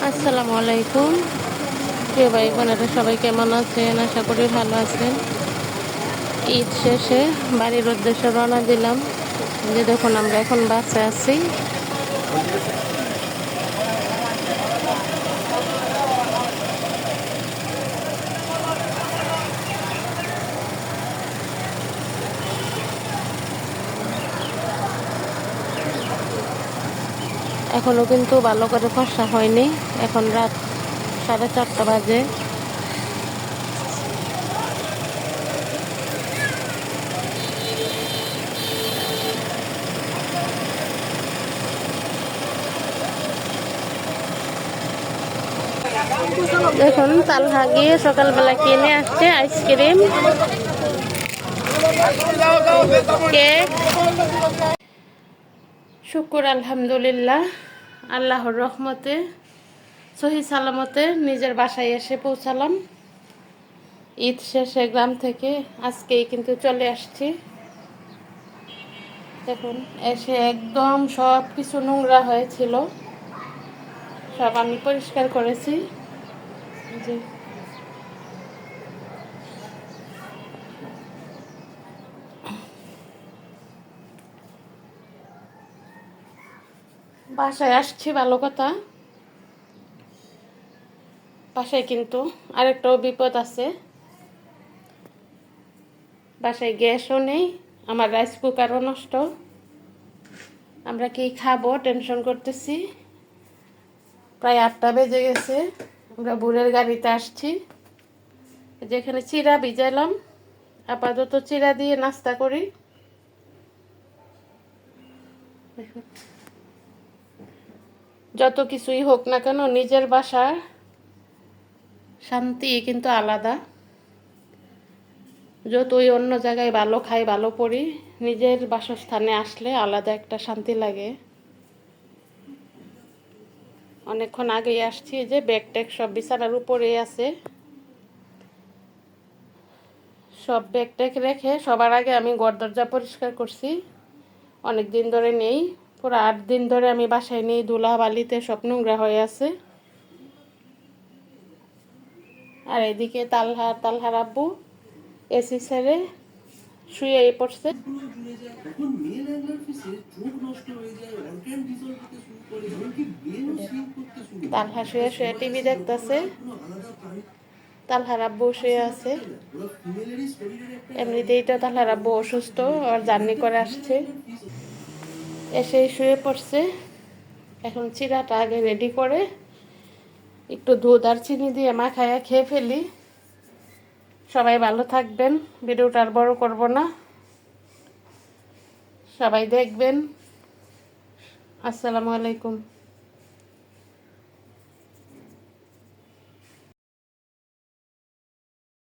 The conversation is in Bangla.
আসসালামু আলাইকুম প্রিয় ভাই বোনেরা, সবাই কেমন আছেন? আশা করি ভালো আছেন। ঈদ শেষে বাড়ির উদ্দেশ্যে রওনা দিলাম। যে দেখুন, আমরা এখন বাসে আছি। এখনো কিন্তু ভালো করে ফর্সা হয়নি। এখন রাত 4:30 বাজে। দেখুন, তালহা গিয়ে সকালবেলা কিনে আসছে আইসক্রিম, কেক। শুকুর আলহামদুলিল্লাহ, আল্লাহর রহমতে সহি সালামতে নিজের বাসায় এসে পৌঁছালাম। ঈদ শেষে গ্রাম থেকে আজকেই কিন্তু চলে আসছি। দেখুন, এসে একদম সব কিছু নোংরা হয়েছিল, সব আমি পরিষ্কার করেছি। যে বাসায় আসছি ভালো কথা, বাসায় কিন্তু আরেকটাও বিপদ আছে। বাসায় গ্যাসও নেই, আমার রাইস কুকারও নষ্ট। আমরা কি খাবো টেনশন করতেছি। প্রায় 8টা বেজে গেছে, আমরা ভোরের গাড়িতে আসছি। যেখানে চিড়া ভিজাইলাম, আপাতত চিড়া দিয়ে নাস্তা করি। যত কিছুই হোক না কেন, নিজের বাসার শান্তি কিন্তু আলাদা। যতই অন্য জায়গায় ভালো খাই ভালো পড়ি, নিজের বাসস্থানে আসলে আলাদা একটা শান্তি লাগে। অনেকক্ষণ আগেই আসছি, যে ব্যাগ ট্যাগ সব বিছানার উপরে আছে। সব ব্যাগ ট্যাগ রেখে সবার আগে আমি ঘর দরজা পরিষ্কার করছি। অনেক দিন ধরে নেই, পুরো 8 দিন ধরে আমি বাসায় নেই, ধুলা বালিতে সব নোংরা হয়ে আছে। আর এদিকে তালহার আব্বু এসি ছেড়ে শুয়ে পড়ছে। তালহা শুয়ে শুয়ে টিভি দেখতেছে, তালহার আব্বু শুয়ে আছে। এমনিতেই তো তালহার আব্বু অসুস্থ, আর জার্নি করে আসছে, এসেই শুয়ে পড়ছে। এখন চিড়াটা আগে রেডি করে একটু দুধ আর চিনি দিয়ে মাখায়া খেয়ে ফেলি। সবাই ভালো থাকবেন, ভিডিওটা আর বড় করব না, সবাই দেখবেন। আসসালামু আলাইকুম।